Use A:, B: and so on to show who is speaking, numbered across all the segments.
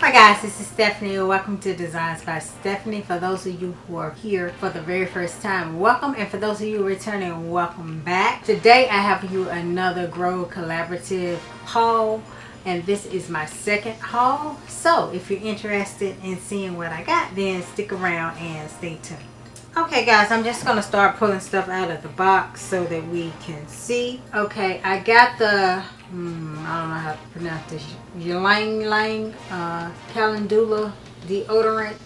A: Hi guys, this is Stephanie. Welcome to Designs by Stephanie. For those of you who are here for the very first time, welcome, and for those of you returning, welcome back. Today I have you another Grow Collaborative haul, and this is my second haul. So if you're interested in seeing what I got, then stick around and stay tuned. Okay guys, I'm just gonna start pulling stuff out of the box so that we can see. Okay, I got the I don't know how to pronounce this, Ylang Ylang Calendula deodorant.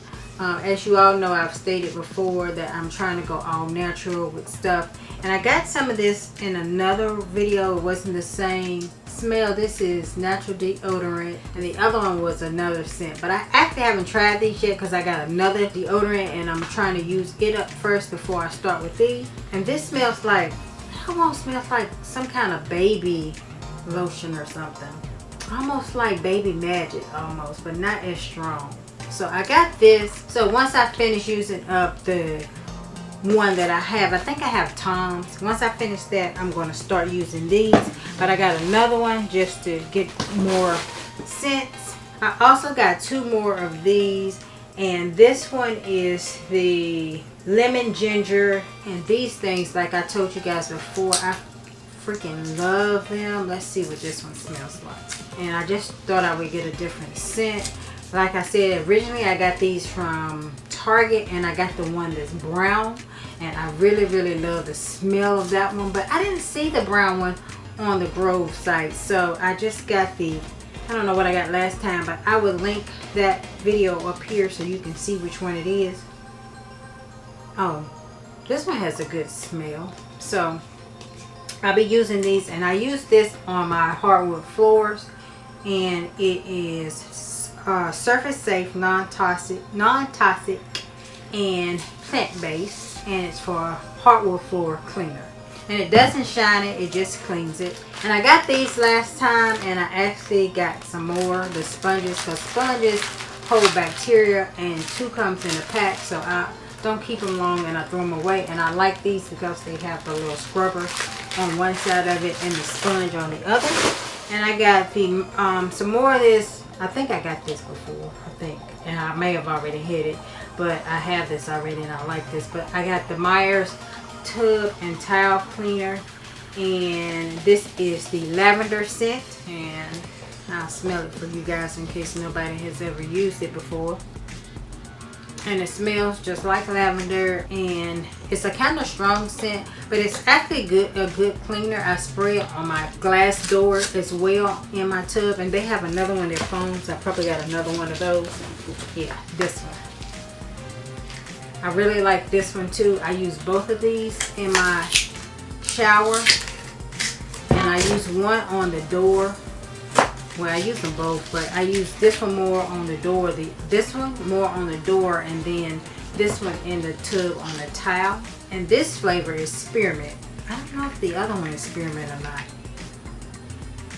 A: As you all know, I've stated before that I'm trying to go all natural with stuff, and I got some of this in another video. It wasn't the same smell. This is natural deodorant, and the other one was another scent, but I actually haven't tried these yet because I got another deodorant and I'm trying to use it up first before I start with these. And this smells like, it almost smells like some kind of baby lotion or something, almost like Baby Magic almost, but not as strong. So I got this. So once I finish using up the one that I have, I think I have Tom's. Once I finish that, I'm going to start using these, but I got another one just to get more scents. I also got two more of these, and this one is the lemon ginger, and these things, like I told you guys before, I freaking love them. Let's see what this one smells like. And I just thought I would get a different scent. Like I said, originally I got these from Target, and I got the one that's brown, and I really love the smell of that one, but I didn't see the brown one on the Grove site, so I just got the, I don't know what I got last time, but I will link that video up here so you can see which one it is. Oh, this one has a good smell. So I'll be using these, and I use this on my hardwood floors, and it is surface safe, non-toxic, and plant-based, and it's for hardwood floor cleaner. And it doesn't shine it, it just cleans it. And I got these last time, and I actually got some more, the sponges, because sponges hold bacteria, and two comes in a pack, so I don't keep them long and I throw them away. And I like these because they have the little scrubber on one side of it and the sponge on the other. And I got the some more of this. I think I got this before, I think, and I may have already hit it, but I have this already and I like this. But I got the Myers tub and towel cleaner, and this is the lavender scent, and I'll smell it for you guys in case nobody has ever used it before. And it smells just like lavender, and it's a kind of strong scent, but it's actually a good cleaner. I spray it on my glass door as well in my tub, and they have another one that foams. I probably got another one of those. Yeah, this one. I really like this one too. I use both of these in my shower, and I use one on the door. Well, I use them both, but I use this one more on the door, this one more on the door, and then this one in the tub on the towel. And this flavor is spearmint. I don't know if the other one is spearmint or not.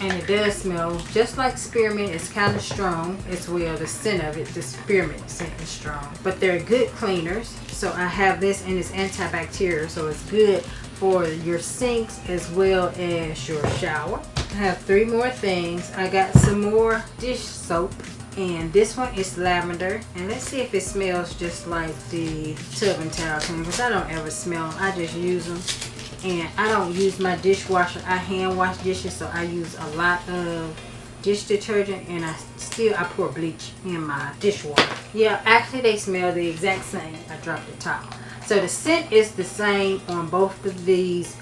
A: And it does smell just like spearmint. It's kind of strong as well. The scent of it, the spearmint scent is strong. But they're good cleaners. So I have this, and it's antibacterial, so it's good for your sinks as well as your shower. I have three more things. I got some more dish soap, and this one is lavender, and let's see if it smells just like the tub and towel cleaner, because I don't ever smell them. I just use them, and I don't use my dishwasher. I hand wash dishes, so I use a lot of dish detergent, and I pour bleach in my dishwater. Yeah, actually they smell the exact same. I dropped the towel. So the scent is the same on both of these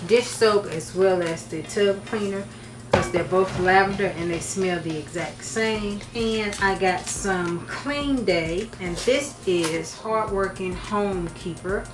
A: dish soap as well as the tub cleaner, because they're both lavender and they smell the exact same. And I got some Clean Day, and this is Hardworking Home Keeper,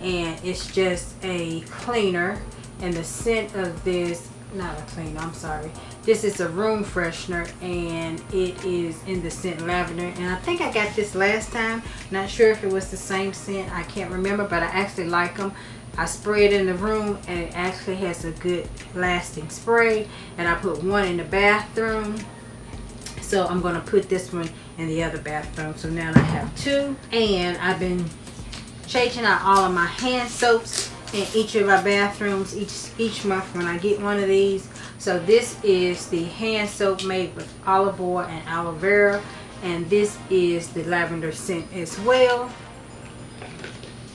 A: and it's just a cleaner, and the scent of this, not a cleaner, I'm sorry, this is a room freshener, and it is in the scent lavender. And I think I got this last time, not sure if it was the same scent, I can't remember, but I actually like them. I spray it in the room, and it actually has a good lasting spray. And I put one in the bathroom, so I'm going to put this one in the other bathroom. So now I have two, and I've been changing out all of my hand soaps in each of our bathrooms each month when I get one of these. So this is the hand soap made with olive oil and aloe vera, and this is the lavender scent as well.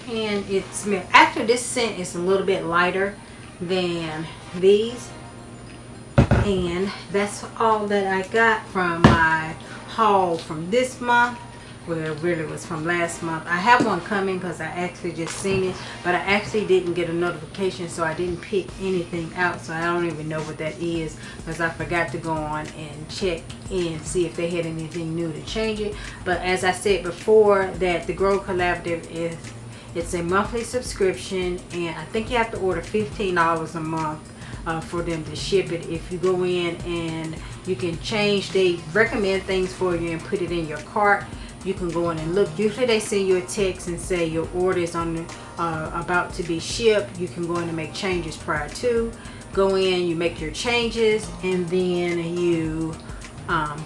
A: And it smells, actually this scent is a little bit lighter than these. And that's all that I got from my haul from this month. Well, it really was from last month. I have one coming because I actually just seen it, but I actually didn't get a notification, so I didn't pick anything out. So I don't even know what that is because I forgot to go on and check and see if they had anything new to change it. But as I said before, that the Grow Collaborative it's a monthly subscription, and I think you have to order $15 a month for them to ship it. If you go in and you can change, they recommend things for you and put it in your cart. You can go in and look. Usually they send you a text and say your order is on about to be shipped. You can go in and make changes prior to. Go in, you make your changes, and then you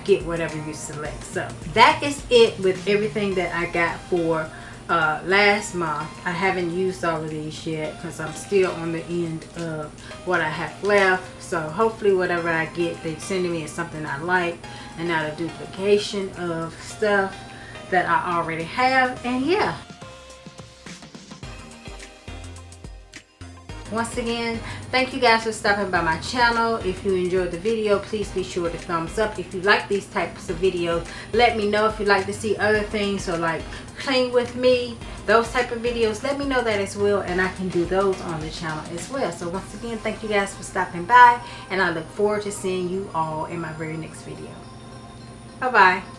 A: get whatever you select. So that is it with everything that I got for last month. I haven't used all of these yet because I'm still on the end of what I have left. So hopefully whatever I get, they send me is something I like and not a duplication of stuff that I already have. And yeah, once again, thank you guys for stopping by my channel. If you enjoyed the video, please be sure to thumbs up. If you like these types of videos, let me know. If you'd like to see other things, or like clean with me, those type of videos, let me know that as well, and I can do those on the channel as well. So once again, thank you guys for stopping by, and I look forward to seeing you all in my very next video. Bye bye.